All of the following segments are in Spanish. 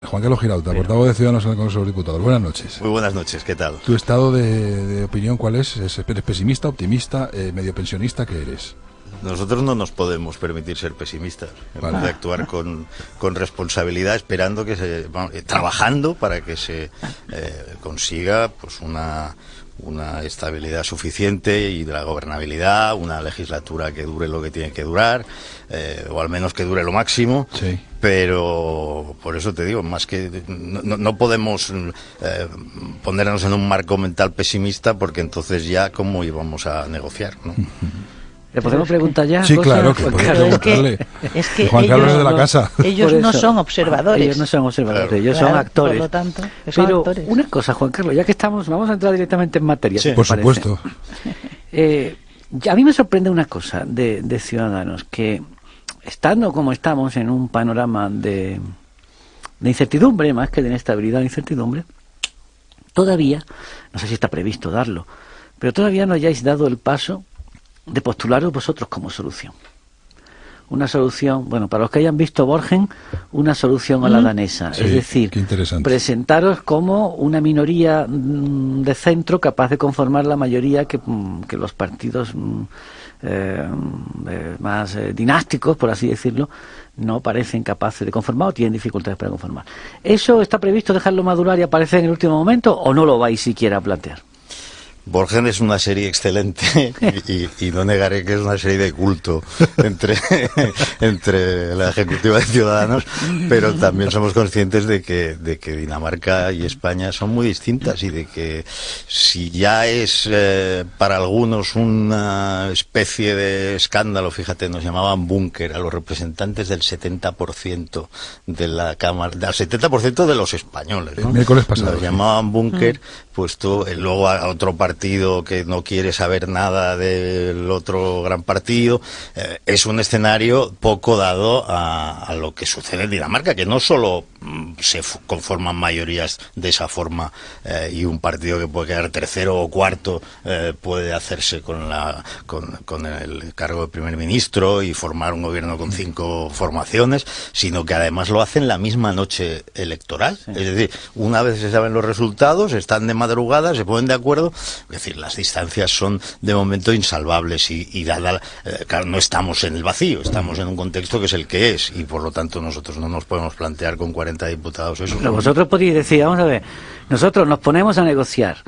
Juan Carlos Girauta, portavoz de Ciudadanos en el Congreso de los Diputados. Buenas noches. Muy buenas noches, ¿qué tal? ¿Tu estado de opinión cuál es? ¿Eres pesimista, optimista, medio pensionista? ¿Qué eres? Nosotros no nos podemos permitir ser pesimistas. Vale. Hemos de actuar con responsabilidad, esperando trabajando para que se consiga pues una estabilidad suficiente y de la gobernabilidad, una legislatura que dure lo que tiene que durar, o al menos que dure lo máximo. Sí. Pero por eso te digo, más que no podemos ponernos en un marco mental pesimista, porque entonces ya cómo íbamos a negociar, ¿no? ¿Le podemos preguntar ya? Sí, cosas? claro, que podemos preguntarle. Es que Juan Carlos es de la casa. Ellos no son observadores. Ellos no son observadores, Claro. ellos son actores. Por lo tanto, son Pero actores. una cosa, Juan Carlos, ya que estamos, vamos a entrar directamente en materia. Sí. ¿te Por parece? supuesto. A mí me sorprende una cosa de Ciudadanos, que estando como estamos en un panorama de incertidumbre, más que de inestabilidad, de incertidumbre, todavía, no sé si está previsto darlo, pero todavía no hayáis dado el paso de postularos vosotros como solución. Una solución, bueno, para los que hayan visto Borgen, una solución a la danesa. Sí, es decir, qué interesante. presentaros como una minoría de centro capaz de conformar la mayoría que los partidos más dinásticos, por así decirlo, no parecen capaces de conformar o tienen dificultades para conformar. ¿Eso está previsto dejarlo madurar y aparecer en el último momento o no lo vais siquiera a plantear? Borgen es una serie excelente y no negaré que es una serie de culto entre la ejecutiva de Ciudadanos, pero también somos conscientes de que Dinamarca y España son muy distintas, y de que si ya es para algunos una especie de escándalo, fíjate, nos llamaban búnker a los representantes del 70% de la Cámara, del 70% de los españoles, ¿no? El miércoles pasado. Nos llamaban búnker, pues luego a otro partido que no quiere saber nada del otro gran partido. Es un escenario poco dado a lo que sucede en Dinamarca, que no solo se conforman mayorías de esa forma y un partido que puede quedar tercero o cuarto puede hacerse con el cargo de primer ministro y formar un gobierno con 5 formaciones, sino que además lo hacen la misma noche electoral. Sí. Es decir, una vez se saben los resultados, están de madrugada, se ponen de acuerdo. Es decir, las distancias son de momento insalvables y dada, claro, no estamos en el vacío, estamos en un contexto que es el que es, y por lo tanto nosotros no nos podemos plantear con 40 diputados eso. Pero vosotros podéis decir, vamos a ver, nosotros nos ponemos a negociar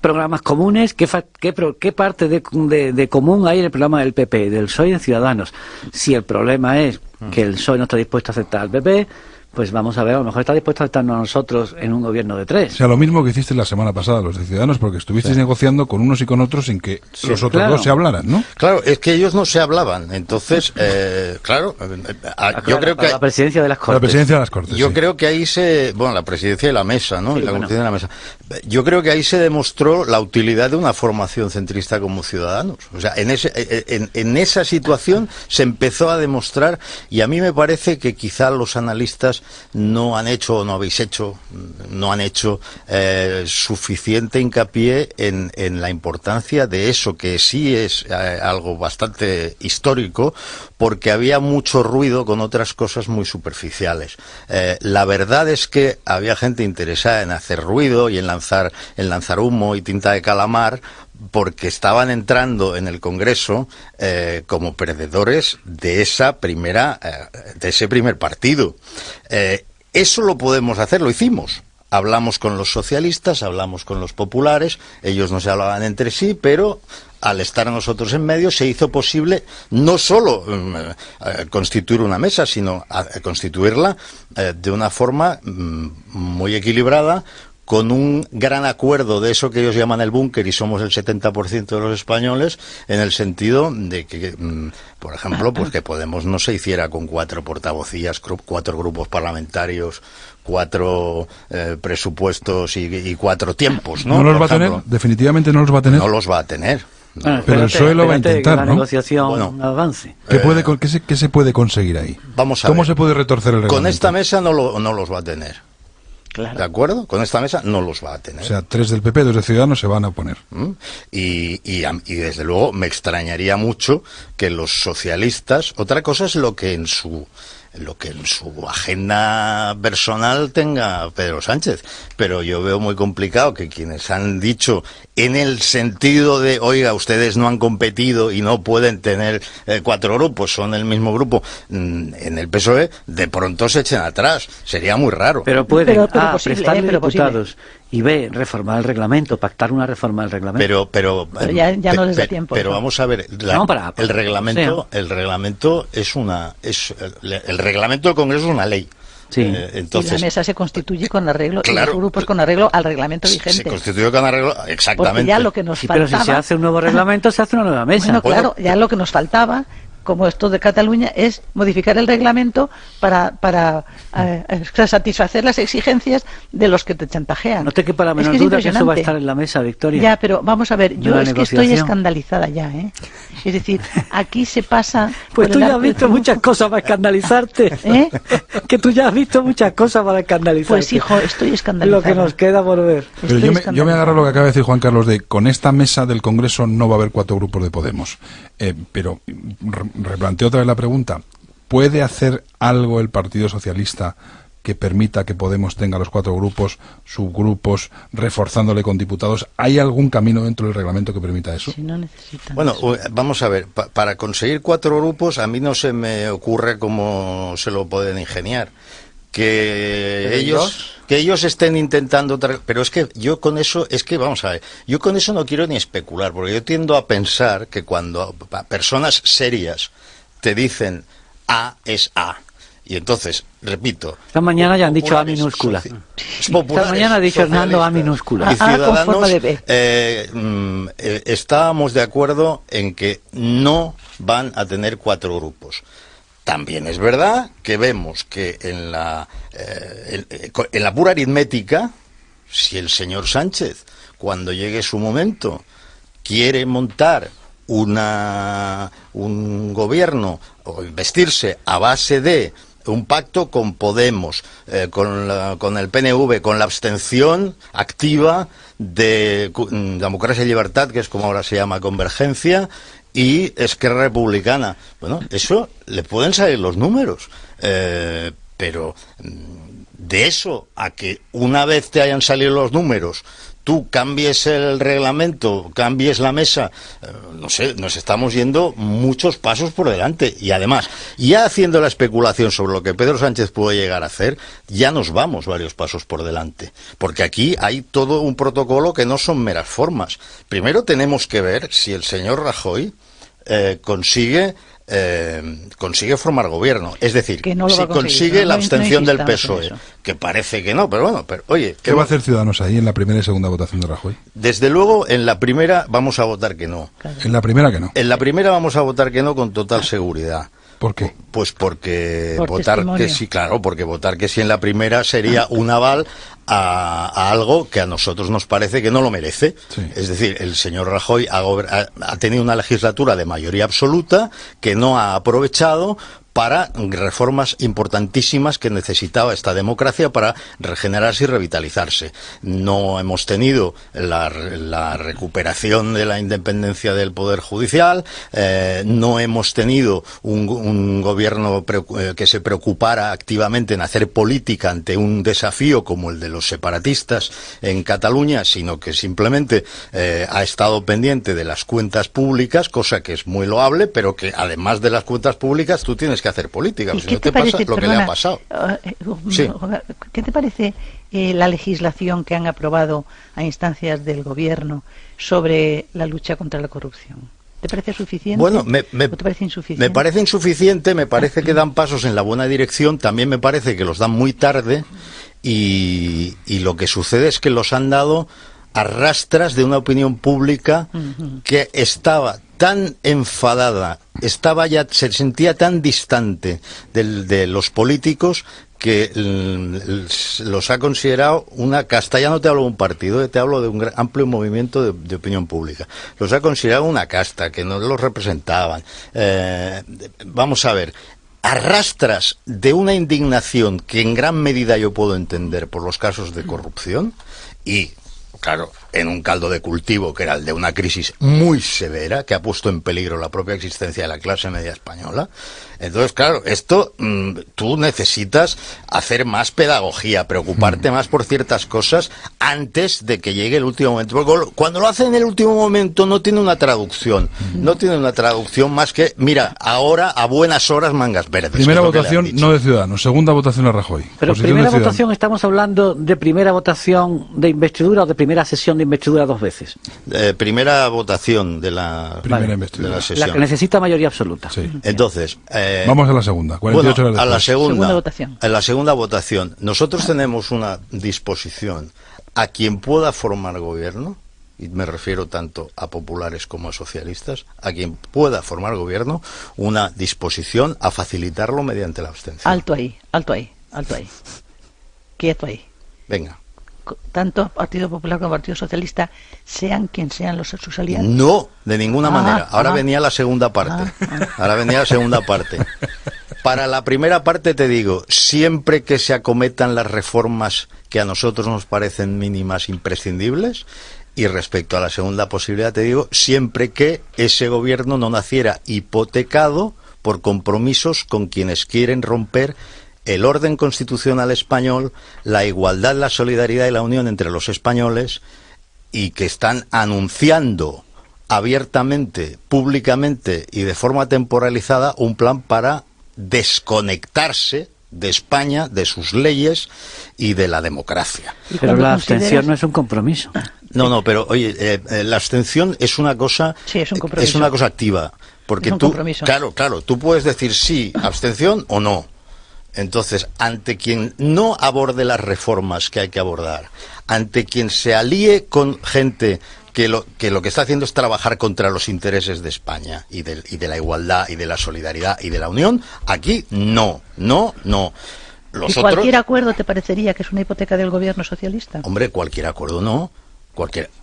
programas comunes, ¿qué parte de común hay en el programa del PP, del PSOE y de Ciudadanos? Si el problema es que el PSOE no está dispuesto a aceptar al PP, pues vamos a ver, a lo mejor está dispuesto a aceptarnos a nosotros en un gobierno de 3. O sea, lo mismo que hiciste la semana pasada los de Ciudadanos, porque estuvisteis negociando con unos y con otros sin que los otros dos se hablaran, ¿no? Claro, es que ellos no se hablaban. Entonces, claro, yo creo que la presidencia de las Cortes. La presidencia de las Cortes. Yo sí. creo que ahí la presidencia de la mesa, ¿no? Sí, y la bueno. constitución de la mesa. Yo creo que ahí se demostró la utilidad de una formación centrista como Ciudadanos. O sea, en esa situación se empezó a demostrar, y a mí me parece que quizá los analistas no han hecho suficiente hincapié en la importancia de eso, que sí es algo bastante histórico, porque había mucho ruido con otras cosas muy superficiales. La verdad es que había gente interesada en hacer ruido y en lanzar humo y tinta de calamar, porque estaban entrando en el Congreso como perdedores de ese primer partido. Eso lo podemos hacer, lo hicimos. Hablamos con los socialistas, hablamos con los populares, ellos no se hablaban entre sí, pero al estar nosotros en medio se hizo posible no solo constituir una mesa, sino constituirla de una forma muy equilibrada, con un gran acuerdo de eso que ellos llaman el búnker, y somos el 70% de los españoles, en el sentido de que, por ejemplo, pues que Podemos no se hiciera con 4 portavocías, 4 grupos parlamentarios, 4 presupuestos y 4 tiempos, ¿no? ¿No los va a tener? Definitivamente no los va a tener. No los va a tener. Bueno, Pero el PSOE lo va a intentar, que la ¿no? negociación Bueno, avance. ¿Qué se puede conseguir ahí? Vamos a ¿Cómo ver. se puede retorcer el reglamento? Con esta mesa no los va a tener. Claro. ¿De acuerdo? Con esta mesa no los va a tener. O sea, 3 del PP, 2 de Ciudadanos se van a oponer. Y desde luego me extrañaría mucho que los socialistas, otra cosa es lo que en su lo que en su agenda personal tenga Pedro Sánchez. Pero yo veo muy complicado que quienes han dicho en el sentido de, oiga, ustedes no han competido y no pueden tener 4 grupos, son el mismo grupo, en el PSOE, de pronto se echen atrás. Sería muy raro. Pero pueden pero posible, prestarle pero diputados y B, reformar el reglamento, pactar una reforma del reglamento. Pero ya no les da tiempo. Pero ¿no? vamos a ver, el reglamento es el reglamento del Congreso es una ley. Sí. Entonces, y la mesa se constituye con arreglo, claro, y los grupos con arreglo al reglamento vigente. Se constituye con arreglo, exactamente. Porque ya lo que nos pero faltaba... si se hace un nuevo reglamento, se hace una nueva mesa. Bueno, claro, ya lo que nos faltaba, como esto de Cataluña, es modificar el reglamento para satisfacer las exigencias de los que te chantajean. No te quepa la menor es duda que eso va a impresionante. estar en la mesa, Victoria. Ya, pero vamos a ver, yo la es que estoy negociación. escandalizada ya, ¿eh? Es decir, aquí se pasa... Pues por tú el ya has arco del visto triunfo. muchas cosas para escandalizarte. ¿Eh? Que tú ya has visto muchas cosas para escandalizarte. Pues hijo, estoy escandalizada. Lo que nos queda por ver. Pero Estoy yo me agarro a lo que acaba de decir Juan Carlos, de con esta mesa del Congreso no va a haber 4 grupos de Podemos. Pero replanteo otra vez la pregunta. ¿Puede hacer algo el Partido Socialista que permita que Podemos tenga los 4 grupos, subgrupos, reforzándole con diputados? ¿Hay algún camino dentro del reglamento que permita eso? Si no necesitan Bueno, eso. vamos a ver, para conseguir 4 grupos a mí no se me ocurre cómo se lo pueden ingeniar. Que ellos estén intentando pero es que yo con eso vamos a ver, yo con eso no quiero ni especular, porque yo tiendo a pensar que cuando personas serias te dicen A es A, y entonces, repito, Esta mañana ya han dicho A populares, minúscula. populares, Esta mañana ha dicho Hernando A socialistas minúscula. y A con Ciudadanos, forma de B. estábamos de acuerdo en que no van a tener 4 grupos. También es verdad que vemos que en la pura aritmética, si el señor Sánchez, cuando llegue su momento, quiere montar un gobierno o investirse a base de un pacto con Podemos, con el PNV, con la abstención activa de Democracia y Libertad, que es como ahora se llama Convergencia, y Esquerra Republicana. Bueno, eso le pueden salir los números, pero de eso a que una vez te hayan salido los números tú cambies el reglamento, cambies la mesa, no sé, nos estamos yendo muchos pasos por delante. Y además, ya haciendo la especulación sobre lo que Pedro Sánchez puede llegar a hacer, ya nos vamos varios pasos por delante. Porque aquí hay todo un protocolo que no son meras formas. Primero tenemos que ver si el señor Rajoy consigue formar gobierno, es decir, Que no lo va si a conseguir, consigue no la abstención del insistamos en PSOE, eso. que parece que no, pero bueno, pero oye, ¿Qué va a hacer Ciudadanos ahí en la primera y segunda votación de Rajoy? desde luego en la primera vamos a votar que no. En la primera que no. En la primera vamos a votar que no con total seguridad. ¿Por qué? Pues porque Por votar testimonio. que sí, claro, porque votar que sí en la primera sería un aval a algo que a nosotros nos parece que no lo merece. Sí. Es decir, el señor Rajoy ha tenido una legislatura de mayoría absoluta que no ha aprovechado para reformas importantísimas que necesitaba esta democracia para regenerarse y revitalizarse. No hemos tenido la recuperación de la independencia del Poder Judicial, no hemos tenido un gobierno que se preocupara activamente en hacer política ante un desafío como el de los separatistas en Cataluña, sino que simplemente ha estado pendiente de las cuentas públicas, cosa que es muy loable, pero que además de las cuentas públicas tú tienes que hacer política, ¿Y si qué no te te pasa parece, lo que le ha pasado. Sí. ¿Qué te parece la legislación que han aprobado a instancias del gobierno sobre la lucha contra la corrupción? ¿Te parece suficiente? Bueno, ¿O te parece insuficiente? me parece insuficiente, me parece que dan pasos en la buena dirección, también me parece que los dan muy tarde y lo que sucede es que los han dado a rastras de una opinión pública que estaba tan enfadada, se sentía tan distante de los políticos que los ha considerado una casta. Ya no te hablo de un partido, te hablo de un amplio movimiento de opinión pública. Los ha considerado una casta, que no los representaban. Vamos a ver, a rastras de una indignación que en gran medida yo puedo entender por los casos de corrupción y claro, en un caldo de cultivo que era el de una crisis muy severa que ha puesto en peligro la propia existencia de la clase media española. Entonces, claro, esto tú necesitas hacer más pedagogía, preocuparte más por ciertas cosas antes de que llegue el último momento. Porque cuando lo hacen en el último momento no tiene una traducción. No tiene una traducción más que, mira, ahora a buenas horas mangas verdes. Primera votación no de Ciudadanos, segunda votación a Rajoy. Pero primera votación, ¿estamos hablando de primera votación de investidura o de primera sesión de investidura 2 veces? Primera votación de la sesión. La que necesita mayoría absoluta. Sí. Entonces, vamos a la segunda. 48 horas a la después. Segunda votación. En la segunda votación, nosotros tenemos una disposición a quien pueda formar gobierno, y me refiero tanto a populares como a socialistas, a quien pueda formar gobierno, una disposición a facilitarlo mediante la abstención. Alto ahí, alto ahí, alto ahí. Quieto ahí. Venga. Tanto Partido Popular como Partido Socialista, sean quien sean sus aliados. No, de ninguna manera. Ahora venía la segunda parte. Ahora venía la segunda parte. Para la primera parte te digo, siempre que se acometan las reformas que a nosotros nos parecen mínimas, imprescindibles, y respecto a la segunda posibilidad te digo, siempre que ese gobierno no naciera hipotecado por compromisos con quienes quieren romper el orden constitucional español, la igualdad, la solidaridad y la unión entre los españoles, y que están anunciando abiertamente, públicamente y de forma temporalizada un plan para desconectarse de España, de sus leyes y de la democracia. Pero la abstención no es un compromiso. No, pero oye, la abstención es una cosa, sí, es un compromiso. Es una cosa activa, porque tú, claro, tú puedes decir sí, abstención o no. Entonces, ante quien no aborde las reformas que hay que abordar, ante quien se alíe con gente que lo que está haciendo es trabajar contra los intereses de España y de la igualdad y de la solidaridad y de la unión, aquí no. ¿Y cualquier acuerdo te parecería que es una hipoteca del gobierno socialista? Hombre, cualquier acuerdo no.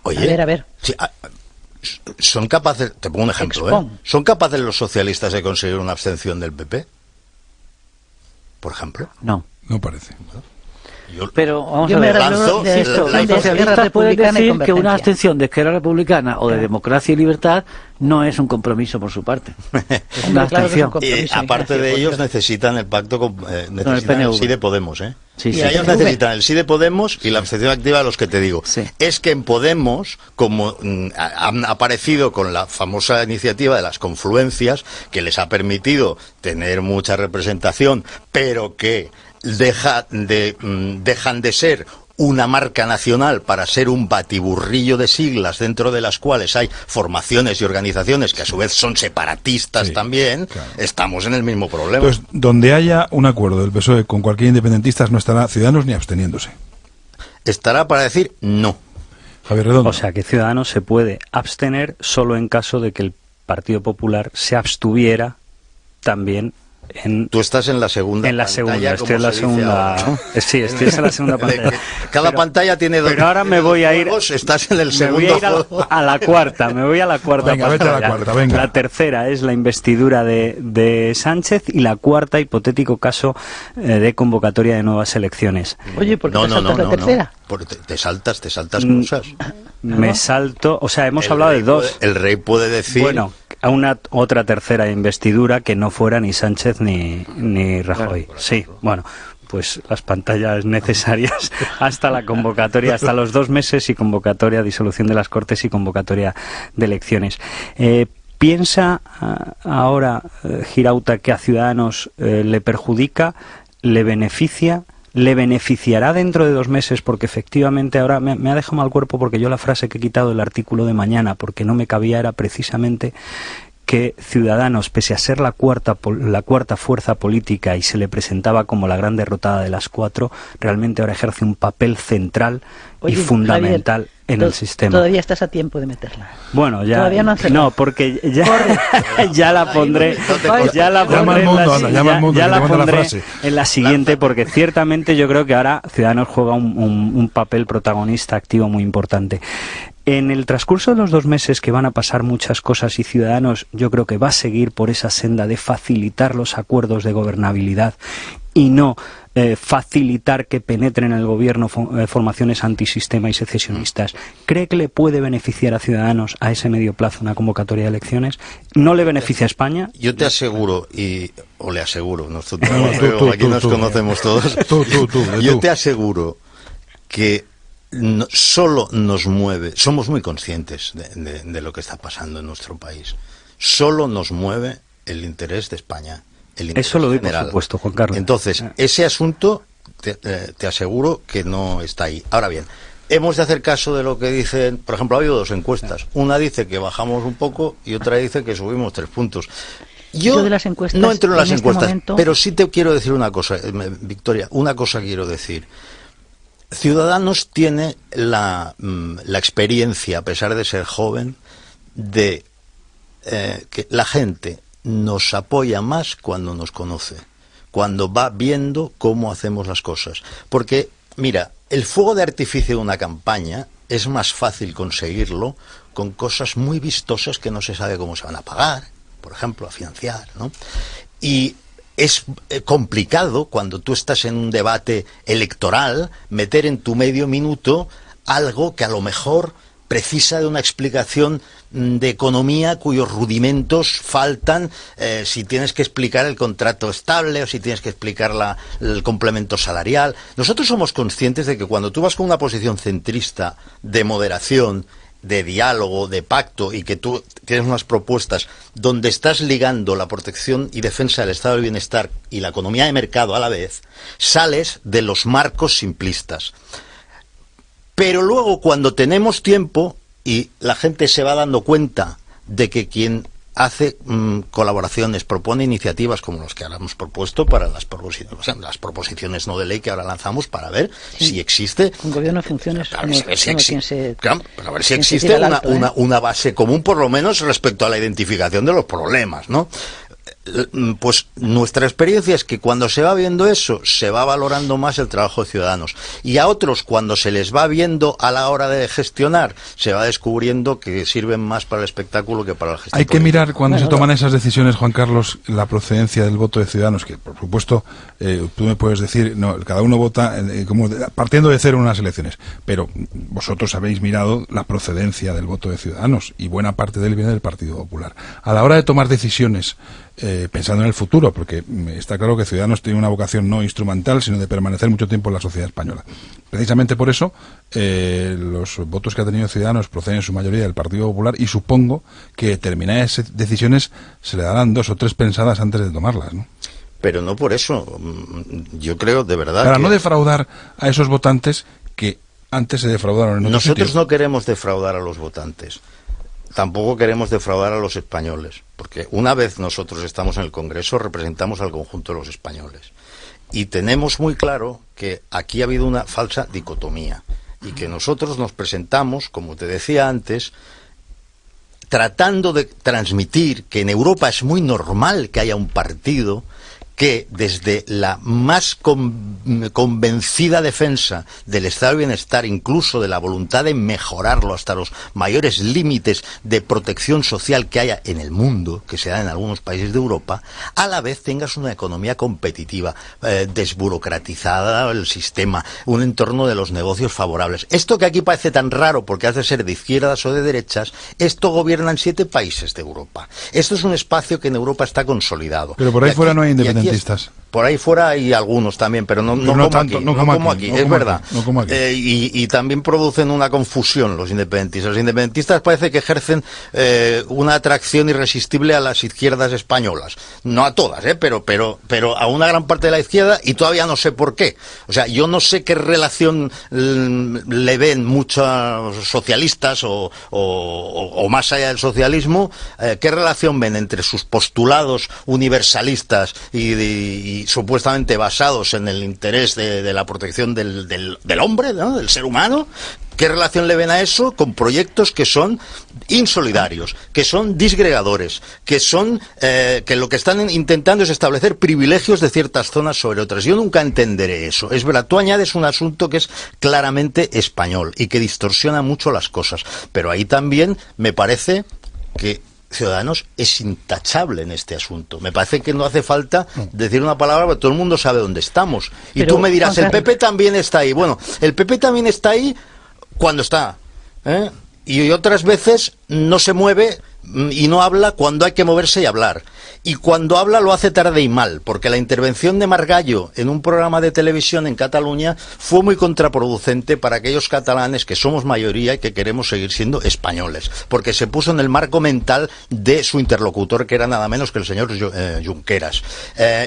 Oye, a ver. Sí, son capaces, te pongo un ejemplo, ¿son capaces los socialistas de conseguir una abstención del PP? Por ejemplo. No parece. Pero vamos a ver, los socialistas pueden decir que una abstención de Esquerra Republicana o de Democracia y Libertad no es un compromiso por su parte. Es una abstención. Y aparte de ellos necesitan el pacto con necesitan el sí de Podemos, Sí, y ellos necesitan el sí de Podemos y la abstención activa de los que te digo. Sí. Es que en Podemos, como han aparecido con la famosa iniciativa de las confluencias, que les ha permitido tener mucha representación, pero que dejan de ser una marca nacional para ser un batiburrillo de siglas dentro de las cuales hay formaciones y organizaciones que a su vez son separatistas también, claro. Estamos en el mismo problema. Entonces, donde haya un acuerdo del PSOE con cualquier independentista no estará Ciudadanos ni absteniéndose. Estará para decir no. Javier Redondo. O sea que Ciudadanos se puede abstener solo en caso de que el Partido Popular se abstuviera también. Tú estás en la segunda. En la segunda, estoy en la segunda. Sí, estoy en la segunda pantalla. Cada pantalla tiene dos. Pero ahora me voy a ir. Estás en el segundo. Me voy a ir a la cuarta. Me voy a la cuarta. Venga, vete a la cuarta, venga. La tercera es la investidura de Sánchez y la cuarta, hipotético caso de convocatoria de nuevas elecciones. Oye, ¿por qué te saltas la tercera? Te saltas cosas. Me salto. O sea, hemos hablado de dos. El rey puede decir. Bueno, a una otra tercera investidura que no fuera ni Sánchez ni Rajoy. Claro, sí, bueno, pues las pantallas necesarias hasta la convocatoria, hasta los 2 meses y convocatoria, disolución de las Cortes y convocatoria de elecciones. ¿Piensa ahora Girauta que a Ciudadanos le perjudica, le beneficia? ¿Le beneficiará dentro de 2 meses? Porque efectivamente ahora me ha dejado mal cuerpo porque yo la frase que he quitado del artículo de mañana porque no me cabía era precisamente que Ciudadanos, pese a ser la cuarta fuerza política y se le presentaba como la gran derrotada de las 4, realmente ahora ejerce un papel central y fundamental, Javier, en el sistema. Todavía estás a tiempo de meterla. Bueno, ya todavía no, porque ya la pondré, ya la pondré en la siguiente, porque ciertamente yo creo que ahora Ciudadanos juega un papel protagonista activo muy importante. En el transcurso de los 2 meses que van a pasar muchas cosas y Ciudadanos yo creo que va a seguir por esa senda de facilitar los acuerdos de gobernabilidad y no facilitar que penetren en el gobierno formaciones antisistema y secesionistas. ¿Cree que le puede beneficiar a Ciudadanos a ese medio plazo una convocatoria de elecciones? ¿No le beneficia a España? Yo te aseguro, o le aseguro, aquí nos conocemos todos, yo te aseguro que solo nos mueve, somos muy conscientes de lo que está pasando en nuestro país, solo nos mueve el interés de España. Eso lo doy por supuesto, Juan Carlos. Entonces, ese asunto te aseguro que no está ahí. Ahora bien, hemos de hacer caso de lo que dicen, por ejemplo, ha habido 2 encuestas. Una dice que bajamos un poco y otra dice que subimos 3 puntos. Yo de las encuestas, no entro en las encuestas, momento... pero sí te quiero decir una cosa, Victoria, una cosa quiero decir. Ciudadanos tiene la experiencia, a pesar de ser joven, de que la gente nos apoya más cuando nos conoce, cuando va viendo cómo hacemos las cosas. Porque, mira, el fuego de artificio de una campaña es más fácil conseguirlo con cosas muy vistosas que no se sabe cómo se van a pagar, por ejemplo, a financiar, ¿no? Y es complicado, cuando tú estás en un debate electoral, meter en tu medio minuto algo que a lo mejor precisa de una explicación de economía cuyos rudimentos faltan, si tienes que explicar el contrato estable o si tienes que explicar el complemento salarial. Nosotros somos conscientes de que cuando tú vas con una posición centrista de moderación, de diálogo, de pacto, y que tú tienes unas propuestas donde estás ligando la protección y defensa del estado del bienestar y la economía de mercado a la vez, sales de los marcos simplistas. Pero luego, cuando tenemos tiempo y la gente se va dando cuenta de que quien hace colaboraciones, propone iniciativas como las que ahora hemos propuesto para las proposiciones no de ley que ahora lanzamos, para ver si existe un gobierno de funciones, para ver si existe una base común, por lo menos respecto a la identificación de los problemas, ¿no? Pues nuestra experiencia es que cuando se va viendo eso, se va valorando más el trabajo de Ciudadanos, y a otros, cuando se les va viendo a la hora de gestionar, se va descubriendo que sirven más para el espectáculo que para la gestión. Hay que mirar cuando se toman esas decisiones, Juan Carlos, la procedencia del voto de Ciudadanos, que por supuesto tú me puedes decir, no, cada uno vota partiendo de cero en unas elecciones, pero vosotros habéis mirado la procedencia del voto de Ciudadanos, y buena parte de él viene del Partido Popular. A la hora de tomar decisiones pensando en el futuro, porque está claro que Ciudadanos tiene una vocación no instrumental, sino de permanecer mucho tiempo en la sociedad española. Precisamente por eso, los votos que ha tenido Ciudadanos proceden en su mayoría del Partido Popular, y supongo que determinadas decisiones se le darán 2 o 3 pensadas antes de tomarlas, ¿no? Pero no por eso. Yo creo, de verdad, para no defraudar a esos votantes que antes se defraudaron en otros Nosotros sitios. no queremos defraudar a los votantes. Tampoco queremos defraudar a los españoles, porque una vez nosotros estamos en el Congreso, representamos al conjunto de los españoles. Y tenemos muy claro que aquí ha habido una falsa dicotomía, y que nosotros nos presentamos, como te decía antes, tratando de transmitir que en Europa es muy normal que haya un partido que, desde la más convencida defensa del estado de bienestar, incluso de la voluntad de mejorarlo hasta los mayores límites de protección social que haya en el mundo, que se da en algunos países de Europa, a la vez tengas una economía competitiva, desburocratizada el sistema, un entorno de los negocios favorables. Esto que aquí parece tan raro porque hace ser de izquierdas o de derechas, esto gobierna en 7 países de Europa. Esto es un espacio que en Europa está consolidado. Pero por ahí fuera no hay independentistas. Por ahí fuera hay algunos también, pero no como aquí, es verdad. Y también producen una confusión los independentistas. Los independentistas parece que ejercen una atracción irresistible a las izquierdas españolas. No a todas, pero a una gran parte de la izquierda, y todavía no sé por qué. O sea, yo no sé qué relación le ven muchos socialistas o más allá del socialismo, qué relación ven entre sus postulados universalistas y y supuestamente basados en el interés de la protección del hombre, ¿no? Del ser humano, ¿qué relación le ven a eso con proyectos que son insolidarios, que son disgregadores, que son que lo que están intentando es establecer privilegios de ciertas zonas sobre otras? Yo nunca entenderé eso. Es verdad, tú añades un asunto que es claramente español y que distorsiona mucho las cosas, pero ahí también me parece que Ciudadanos es intachable en este asunto. Me parece que no hace falta decir una palabra porque todo el mundo sabe dónde estamos. Y pero, tú me dirás, el PP también está ahí. Bueno, el PP también está ahí cuando está, ¿eh? Y otras veces no se mueve y no habla cuando hay que moverse y hablar. Y cuando habla lo hace tarde y mal, porque la intervención de Margallo en un programa de televisión en Cataluña fue muy contraproducente para aquellos catalanes que somos mayoría y que queremos seguir siendo españoles, porque se puso en el marco mental de su interlocutor, que era nada menos que el señor Junqueras.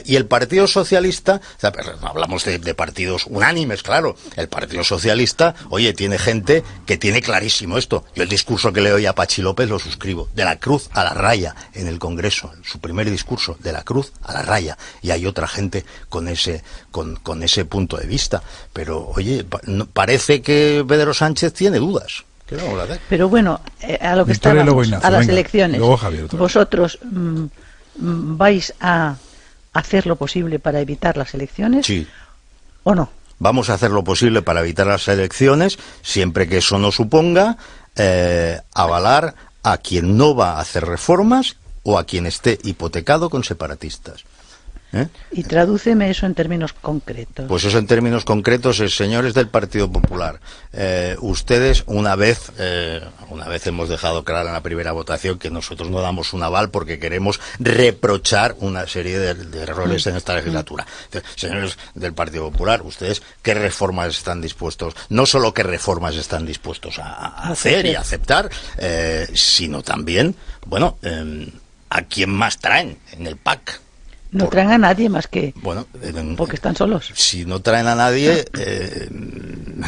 Y el Partido Socialista, o sea, no hablamos de partidos unánimes, claro, el Partido Socialista, oye, tiene gente que tiene clarísimo esto. Yo el discurso que le oí a Pachi López lo suscribo, de la cruz a la raya en el Congreso, su primer discurso, de la cruz a la raya, y hay otra gente con ese punto de vista, pero oye, parece que Pedro Sánchez tiene dudas. ¿Qué vamos a hacer? Pero bueno, a lo que Victoria, estábamos, Ignacio, a las venga. elecciones, Luego Javier, otra vez. vosotros vais a hacer lo posible para evitar las elecciones, Sí. ¿o no? Vamos a hacer lo posible para evitar las elecciones, siempre que eso no suponga avalar a quien no va a hacer reformas o a quien esté hipotecado con separatistas. ¿Eh? Y tradúceme eso en términos concretos. Pues eso en términos concretos, señores del Partido Popular, ustedes una vez hemos dejado claro en la primera votación que nosotros no damos un aval porque queremos reprochar una serie de errores en esta legislatura. Entonces, señores del Partido Popular, ustedes qué reformas están dispuestos, no solo qué reformas están dispuestos a hacer y a aceptar, sino también, bueno, a quién más traen en el PAC. No traen a nadie más que... Bueno, porque están solos. Si no traen a nadie,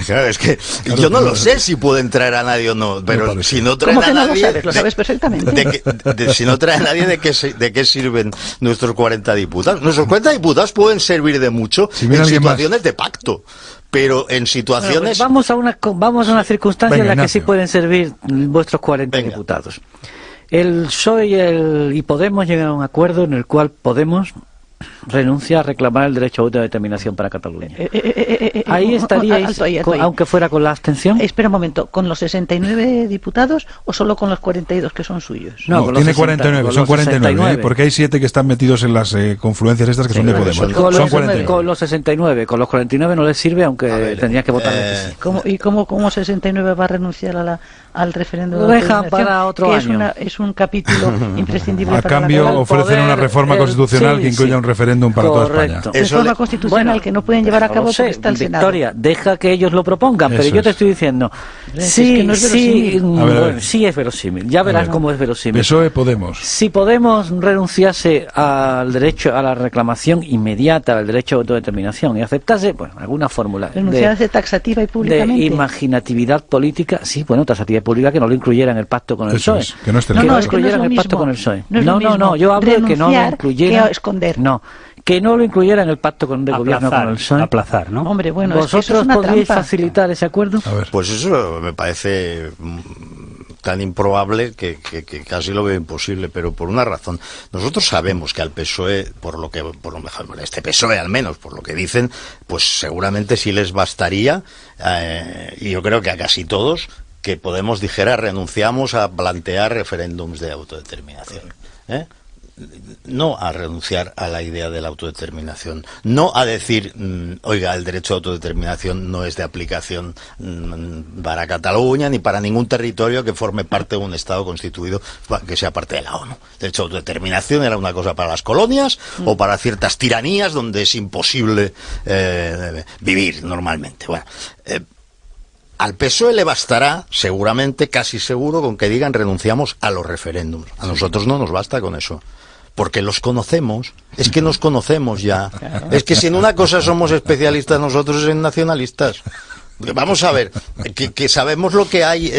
claro, es que yo no lo sé si pueden traer a nadie o no, pero si no traen ¿Cómo que a no nadie... lo sabes? Lo sabes perfectamente. Si no traen a nadie, ¿de qué sirven nuestros 40 diputados? Nuestros 40 diputados pueden servir de mucho Si viene en alguien situaciones de pacto, pero en situaciones... Bueno, pues vamos a una circunstancia Venga, en la que sí Ignacio. pueden servir vuestros 40 Venga. diputados. El PSOE y Podemos llegan a un acuerdo en el cual Podemos renuncia a reclamar el derecho a autodeterminación para Cataluña. Ahí estaríais, alto ahí. aunque fuera con la abstención. Espera un momento, ¿con los 69 diputados o solo con los 42 que son suyos? No, con los tiene 60, 49, con son los 49, 69. porque hay 7 que están metidos en las confluencias estas que son de Podemos. con Son 49. Con los 69, con los 49 no les sirve, aunque tendría que votar que sí. ¿Cómo 69 va a renunciar al referéndum? Lo de dejan autodeterminación? para otro Que año. Es un capítulo imprescindible A para cambio, la ofrecen una reforma constitucional que incluya un referéndum para toda España. Correcto. reforma le- constitucional que no pueden llevar a cabo porque está el Senado. Victoria, deja que ellos lo propongan, pero Eso yo te es. estoy diciendo, Es sí, que no es sí, verosímil. A ver, a ver. bueno, sí es verosímil, ya verás ver. cómo es verosímil. PSOE, Podemos. Si Podemos renunciase al derecho a la reclamación inmediata del derecho a autodeterminación y aceptase, bueno, alguna fórmula Renunciarse taxativa y de públicamente. imaginatividad política, sí, bueno, taxativa pública que no lo incluyera en el pacto con el Eso PSOE. es, que no esté que en no el lo pacto. incluyera No en es el lo pacto mismo. con el PSOE. No es lo No, mismo yo hablo de que no lo renunciar incluyera. que esconder. No, que no lo incluyera en el pacto de gobierno con el PSOE. Aplazar, ¿no? Hombre, bueno, es que eso ¿Vosotros es una podríais trampa. facilitar ese acuerdo? A ver. Pues eso me parece tan improbable que casi lo veo imposible, pero por una razón. Nosotros sabemos que al PSOE, por lo mejor, este PSOE al menos, por lo que dicen, pues seguramente sí les bastaría, y yo creo que a casi todos, que Podemos dijera renunciamos a plantear referéndums de autodeterminación. No a renunciar a la idea de la autodeterminación, no a decir, oiga, el derecho a autodeterminación no es de aplicación para Cataluña ni para ningún territorio que forme parte de un Estado constituido que sea parte de la ONU. El derecho a autodeterminación era una cosa para las colonias o para ciertas tiranías donde es imposible vivir normalmente. Bueno, al PSOE le bastará, seguramente, casi seguro, con que digan renunciamos a los referéndums. A nosotros no nos basta con eso. Porque los conocemos, es que nos conocemos ya. Es que si en una cosa somos especialistas nosotros es en nacionalistas. Vamos a ver, que sabemos lo que hay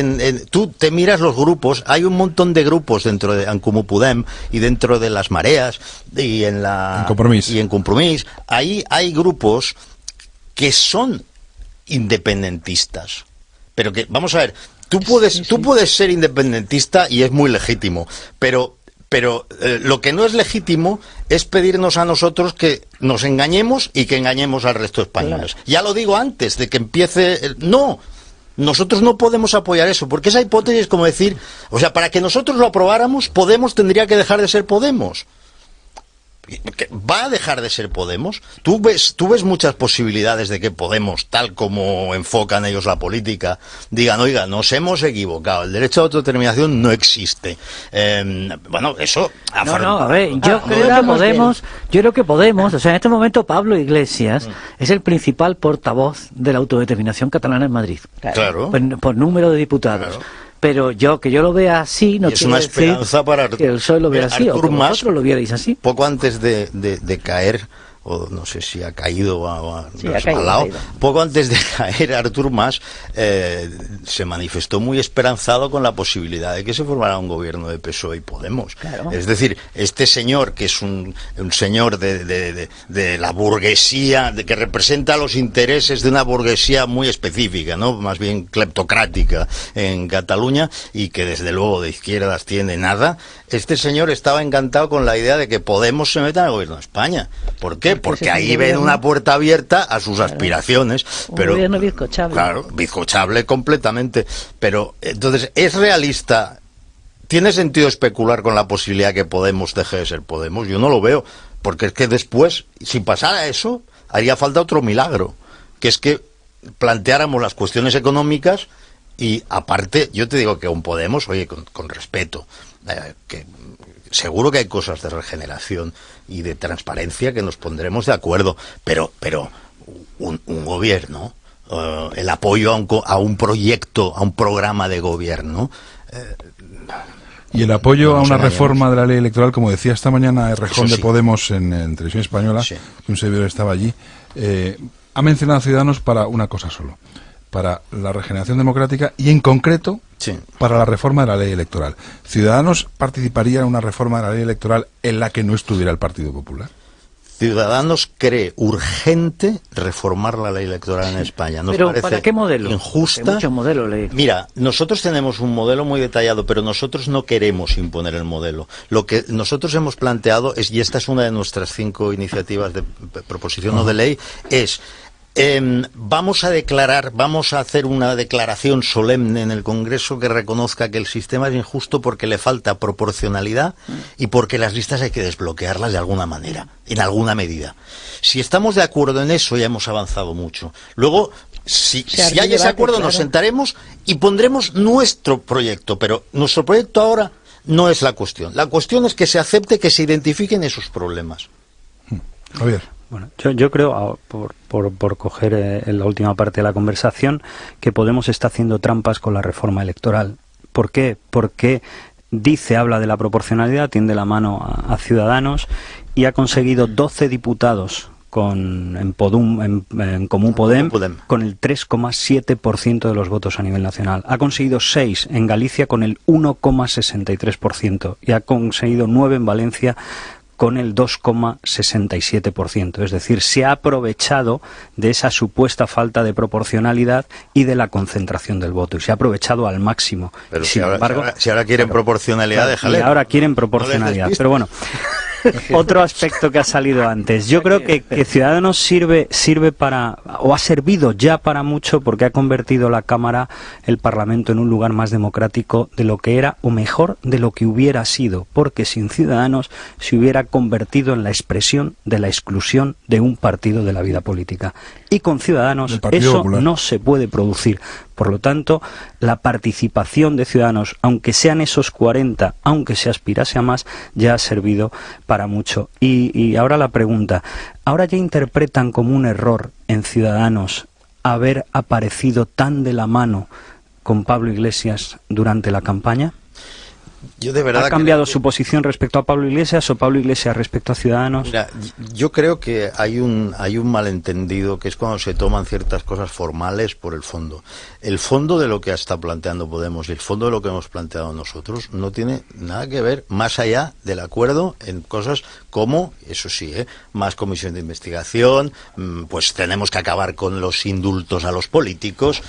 tú te miras los grupos, hay un montón de grupos dentro de En Comú Podem y dentro de las Mareas y en Compromís. Ahí hay grupos que son independentistas. Pero que, vamos a ver, tú puedes ser independentista y es muy legítimo, pero lo que no es legítimo es pedirnos a nosotros que nos engañemos y que engañemos al resto de españoles. Claro. Ya lo digo antes de que empiece... No, nosotros no podemos apoyar eso, porque esa hipótesis es como decir... O sea, para que nosotros lo aprobáramos, Podemos tendría que dejar de ser Podemos. ¿Va a dejar de ser Podemos? ¿Tú ves muchas posibilidades de que Podemos, tal como enfocan ellos la política, digan, oiga, nos hemos equivocado, el derecho a autodeterminación no existe? Bueno, eso... A ver, yo creo que Podemos, o sea, en este momento Pablo Iglesias es el principal portavoz de la autodeterminación catalana en Madrid. Claro. Por número de diputados. Claro. Pero que yo lo vea así no quiere decir esperanza para que el PSOE lo vea así, o que vosotros lo vierais así. Poco antes de caer, o no sé si ha caído o ha resbalado, poco antes de caer Artur Mas se manifestó muy esperanzado con la posibilidad de que se formara un gobierno de PSOE y Podemos. Claro. Es decir, este señor, que es un señor de la burguesía, que representa los intereses de una burguesía muy específica, ¿no? Más bien cleptocrática en Cataluña, y que desde luego de izquierdas tiene nada, este señor estaba encantado con la idea de que Podemos se meta en el gobierno de España. ¿Por qué? Porque ahí ven una puerta abierta a sus aspiraciones. Pero, un gobierno bizcochable. Claro, bizcochable completamente. Pero, entonces, ¿es realista? ¿Tiene sentido especular con la posibilidad que Podemos deje de ser Podemos? Yo no lo veo. Porque es que después, si pasara eso, haría falta otro milagro. Que es que planteáramos las cuestiones económicas y, aparte, yo te digo que un Podemos, oye, con respeto, que seguro que hay cosas de regeneración y de transparencia que nos pondremos de acuerdo, pero un gobierno, el apoyo a un proyecto, a un programa de gobierno... y el apoyo a una reforma de la ley electoral, como decía esta mañana Errejón de Podemos en Televisión Española, que un servidor estaba allí, ha mencionado a Ciudadanos para una cosa solo, para la regeneración democrática y, en concreto, para la reforma de la ley electoral. ¿Ciudadanos participaría en una reforma de la ley electoral en la que no estuviera el Partido Popular? Ciudadanos cree urgente reformar la ley electoral en España. Nos ¿Pero parece para qué modelo? Injusta. Hay muchos modelos. Mira, nosotros tenemos un modelo muy detallado, pero nosotros no queremos imponer el modelo. Lo que nosotros hemos planteado es, y esta es una de nuestras 5 iniciativas de proposición o de ley, es... vamos a hacer una declaración solemne en el Congreso que reconozca que el sistema es injusto porque le falta proporcionalidad y porque las listas hay que desbloquearlas de alguna manera, en alguna medida. Si estamos de acuerdo en eso, ya hemos avanzado mucho. Luego, si hay ese acuerdo, nos sentaremos y pondremos nuestro proyecto, pero nuestro proyecto ahora no es la cuestión. La cuestión es que se acepte que se identifiquen esos problemas. Javier. Bueno, yo creo, por coger en la última parte de la conversación, que Podemos está haciendo trampas con la reforma electoral. ¿Por qué? Porque habla de la proporcionalidad, tiende la mano a Ciudadanos y ha conseguido 12 diputados en Comú Podem con el 3,7% de los votos a nivel nacional. Ha conseguido 6 en Galicia con el 1,63% y ha conseguido 9 en Valencia con el 2,67%. Es decir, se ha aprovechado de esa supuesta falta de proporcionalidad y de la concentración del voto, y se ha aprovechado al máximo. Pero si ahora quieren proporcionalidad, déjale. Y ahora quieren proporcionalidad. Pero bueno, otro aspecto que ha salido antes. Yo creo que Ciudadanos sirve para, o ha servido ya para mucho, porque ha convertido la Cámara, el Parlamento, en un lugar más democrático de lo que era, o mejor, de lo que hubiera sido, porque sin Ciudadanos se hubiera convertido en la expresión de la exclusión de un partido de la vida política. Y con Ciudadanos eso Popular no se puede producir. Por lo tanto, la participación de Ciudadanos, aunque sean esos 40, aunque se aspirase a más, ya ha servido para mucho. Y ahora la pregunta, ¿ahora ya interpretan como un error en Ciudadanos haber aparecido tan de la mano con Pablo Iglesias durante la campaña? Yo de verdad ¿Ha cambiado su posición respecto a Pablo Iglesias o Pablo Iglesias respecto a Ciudadanos? Mira, yo creo que hay un malentendido, que es cuando se toman ciertas cosas formales por el fondo. El fondo de lo que está planteando Podemos y el fondo de lo que hemos planteado nosotros no tiene nada que ver más allá del acuerdo en cosas como, eso sí, más comisión de investigación, pues tenemos que acabar con los indultos a los políticos,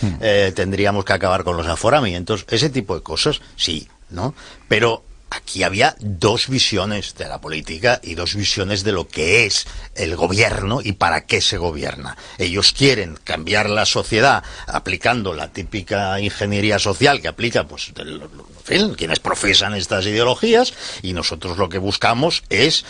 tendríamos que acabar con los aforamientos, ese tipo de cosas, sí, ¿no? Pero aquí había dos visiones de la política y dos visiones de lo que es el gobierno y para qué se gobierna. Ellos quieren cambiar la sociedad aplicando la típica ingeniería social que aplica, pues, en fin, quienes profesan estas ideologías, y nosotros lo que buscamos es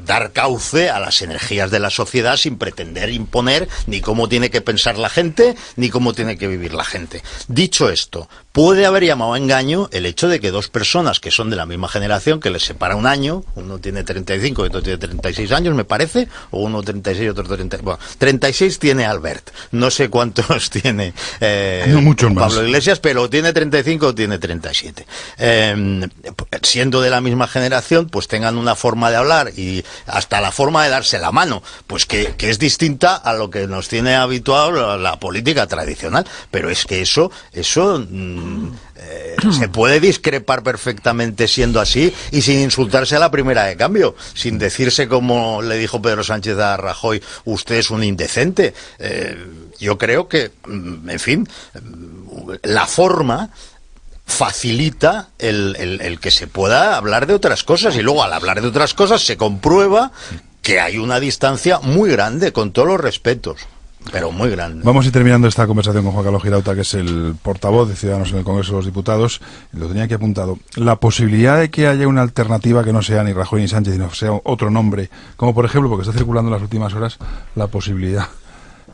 dar cauce a las energías de la sociedad sin pretender imponer ni cómo tiene que pensar la gente ni cómo tiene que vivir la gente. Dicho esto, puede haber llamado a engaño el hecho de que dos personas que son de la misma generación, que les separa un año, uno tiene 35 y otro tiene 36 años, me parece, o uno 36 y otro 30, bueno, 36 tiene Albert, no sé cuántos tiene no muchos más. Pablo Iglesias, pero tiene 35 o tiene 37. Siendo de la misma generación, pues tengan una forma de hablar y hasta la forma de darse la mano, pues que es distinta a lo que nos tiene habituado la política tradicional, pero es que eso se puede discrepar perfectamente siendo así y sin insultarse a la primera de cambio, sin decirse como le dijo Pedro Sánchez a Rajoy, usted es un indecente. Yo creo que, en fin, la forma facilita el que se pueda hablar de otras cosas, y luego al hablar de otras cosas se comprueba que hay una distancia muy grande, con todos los respetos, pero muy grande. Vamos a ir terminando esta conversación con Juan Carlos Girauta, que es el portavoz de Ciudadanos en el Congreso de los Diputados. Lo tenía aquí apuntado. La posibilidad de que haya una alternativa que no sea ni Rajoy ni Sánchez, sino sea otro nombre, como por ejemplo, porque está circulando en las últimas horas, la posibilidad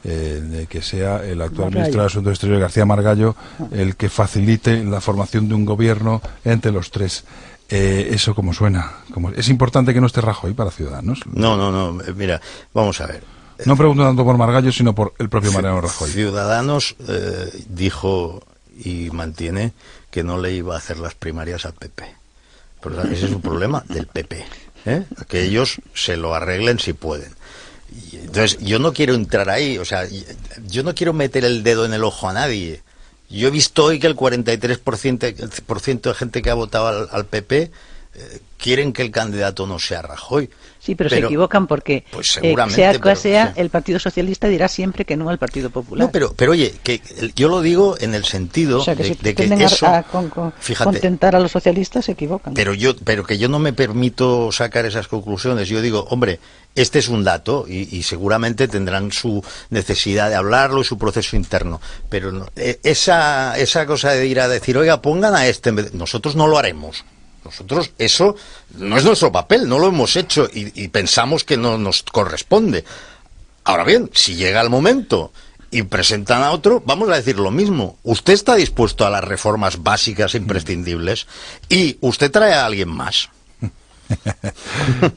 de que sea el actual ministro de Asuntos Exteriores, García Margallo, el que facilite la formación de un gobierno entre los tres. ¿Eso cómo suena? ¿Es importante que no esté Rajoy para Ciudadanos? No, mira, vamos a ver. No pregunto tanto por Margallo, sino por el propio Mariano Rajoy. Ciudadanos dijo y mantiene que no le iba a hacer las primarias al PP. Por lo tanto, ese es un problema del PP, que ellos se lo arreglen si pueden. Y entonces, yo no quiero entrar ahí, o sea, yo no quiero meter el dedo en el ojo a nadie. Yo he visto hoy que el 43% de gente que ha votado al PP quieren que el candidato no sea Rajoy. Sí, pero se equivocan porque, pues seguramente, sea cual sea, el Partido Socialista dirá siempre que no al Partido Popular. No, pero oye, que yo lo digo en el sentido, o sea, que de que eso, fíjate, contentar a los socialistas, se equivocan. Pero que yo no me permito sacar esas conclusiones. Yo digo, hombre, este es un dato y seguramente tendrán su necesidad de hablarlo y su proceso interno. Pero no, esa cosa de ir a decir, oiga, pongan a este, nosotros no lo haremos. Nosotros, eso no es nuestro papel, no lo hemos hecho y pensamos que no nos corresponde. Ahora bien, si llega el momento y presentan a otro, vamos a decir lo mismo. Usted está dispuesto a las reformas básicas e imprescindibles y usted trae a alguien más.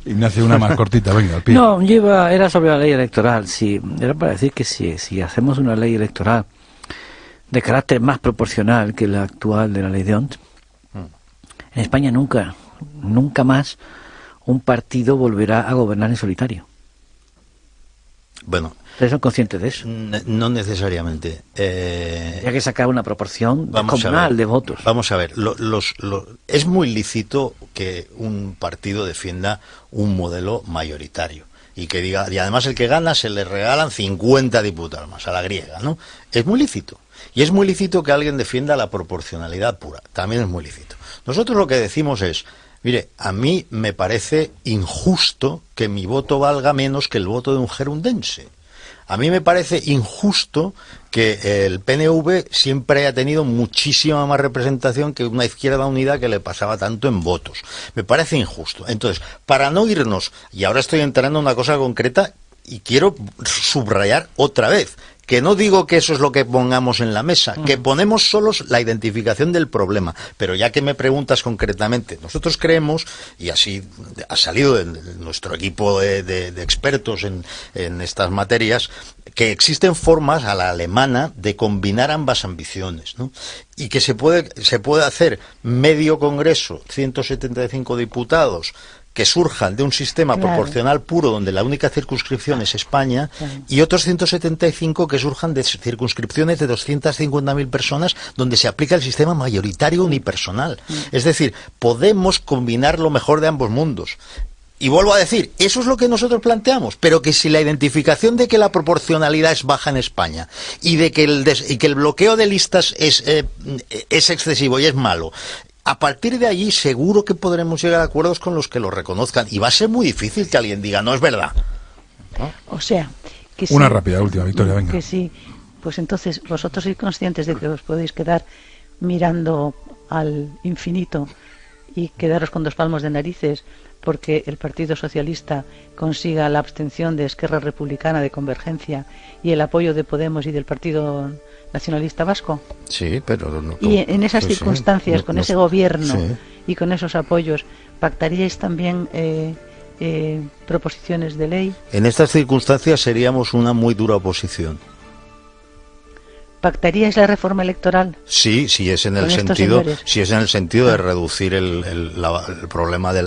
Ignacio, una más cortita, venga, al pie. No, era sobre la ley electoral. Sí, era para decir que si hacemos una ley electoral de carácter más proporcional que la actual de la ley de Ont, en España nunca más un partido volverá a gobernar en solitario. Bueno, ¿ustedes son conscientes de eso? No necesariamente. Ya que sacar una proporción descomunal de votos. Vamos a ver, es muy lícito que un partido defienda un modelo mayoritario y que diga, y además el que gana se le regalan 50 diputados más, a la griega, ¿no? Es muy lícito. Y es muy lícito que alguien defienda la proporcionalidad pura. También es muy lícito. Nosotros lo que decimos es, mire, a mí me parece injusto que mi voto valga menos que el voto de un gerundense. A mí me parece injusto que el PNV siempre haya tenido muchísima más representación que una Izquierda Unida que le pasaba tanto en votos. Me parece injusto. Entonces, para no irnos, y ahora estoy entrando en una cosa concreta y quiero subrayar otra vez, Que no digo que eso es lo que pongamos en la mesa, que ponemos solos la identificación del problema. Pero ya que me preguntas concretamente, nosotros creemos, y así ha salido de nuestro equipo de expertos en estas materias, que existen formas a la alemana de combinar ambas ambiciones, ¿no? Y que se puede hacer medio Congreso, 175 diputados, que surjan de un sistema proporcional puro donde la única circunscripción es España, y otros 175 que surjan de circunscripciones de 250.000 personas donde se aplica el sistema mayoritario unipersonal. Es decir, podemos combinar lo mejor de ambos mundos. Y vuelvo a decir, eso es lo que nosotros planteamos, pero que si la identificación de que la proporcionalidad es baja en España y de que el bloqueo de listas es excesivo y es malo, a partir de allí seguro que podremos llegar a acuerdos con los que lo reconozcan, y va a ser muy difícil que alguien diga no es verdad, ¿no? O sea, que Una sí, rápida, última, Victoria, venga. que sí, pues entonces vosotros sois conscientes de que os podéis quedar mirando al infinito y quedaros con 2 palmos de narices porque el Partido Socialista consiga la abstención de Esquerra Republicana, de Convergencia, y el apoyo de Podemos y del Partido Nacionalista Vasco. Sí, pero no, Y en esas circunstancias, con ese gobierno sí. y con esos apoyos, ¿pactaríais también proposiciones de ley? En estas circunstancias seríamos una muy dura oposición. ¿Pactaríais la reforma electoral? Sí, sí es en el Con estos sentido, señores. sí es en el sentido de reducir el problema de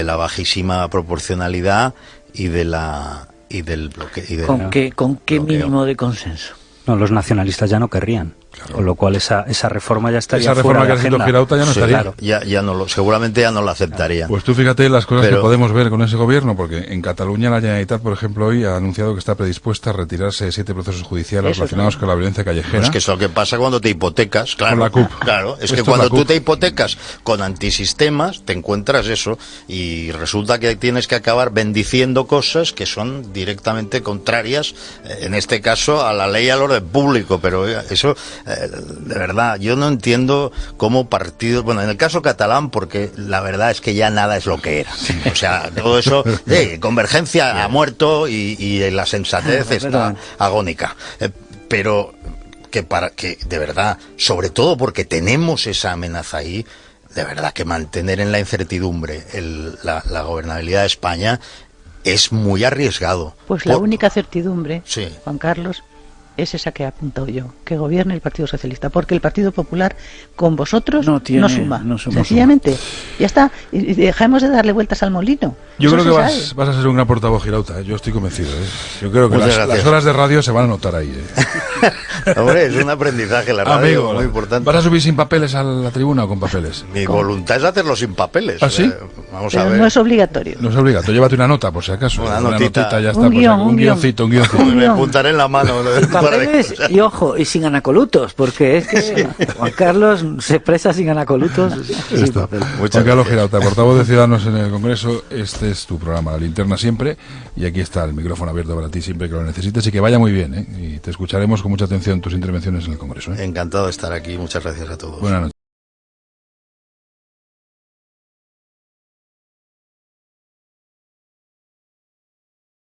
la bajísima proporcionalidad y del bloqueo. ¿Con qué bloqueo. mínimo de consenso? No, los nacionalistas ya no querrían. Claro. Con lo cual esa reforma ya estaría Esa fuera reforma de que ha escrito agenda. Girauta ya no Sí, estaría. claro, seguramente ya no lo aceptaría. Pues tú fíjate las cosas Pero- que podemos ver con ese gobierno, porque en Cataluña la Generalitat, por ejemplo, hoy ha anunciado que está predispuesta a retirarse de 7 procesos judiciales Eso relacionados sí. con la violencia callejera. Es que es lo que pasa cuando te hipotecas, claro. Con la CUP. Claro, es Esto que es cuando la tú CUP. te hipotecas con antisistemas, te encuentras eso, y resulta que tienes que acabar bendiciendo cosas que son directamente contrarias, en este caso, a la ley y al orden público. Pero eso, de verdad, yo no entiendo cómo partidos, bueno, en el caso catalán, porque la verdad es que ya nada es lo que era. O sea, todo eso, Convergencia ha muerto y la sensatez está agónica. Pero que de verdad, sobre todo porque tenemos esa amenaza ahí, de verdad que mantener en la incertidumbre la gobernabilidad de España es muy arriesgado. Pues la única certidumbre, Sí. Juan Carlos, es esa que he apuntado yo, que gobierne el Partido Socialista, porque el Partido Popular con vosotros No tiene- suma. no suma. Sencillamente, ya está, y dejemos de darle vueltas al molino. Yo Eso creo que se sabe. vas a ser un gran portavoz, Girauta, yo estoy convencido. Yo creo que Muchas las gracias. horas de radio se van a notar ahí. Hombre, es un aprendizaje la radio, Amigo, muy importante. ¿vas a subir sin papeles a la tribuna o con papeles? Mi voluntad es hacerlo sin papeles. ¿Ah, sí? Vamos a Pero ver. no es obligatorio. No es obligatorio, llévate una nota por si acaso. Una notita. notita, ya Un está, por si guión, acaso. un guión. Un guioncito. Me apuntaré en la mano. ¿no? Papeles y ojo, y sin anacolutos, porque es que Juan Carlos se expresa sin anacolutos. sin Esto. papel. Muchas Juan Carlos gracias. Girauta, portavoz de Ciudadanos en el Congreso, este es tu programa, La Linterna Siempre, y aquí está el micrófono abierto para ti siempre que lo necesites, y que vaya muy bien, ¿eh? Y te escucharemos con mucha atención tus intervenciones en el Congreso, ¿eh? Encantado de estar aquí. Muchas gracias a todos. Buenas noches.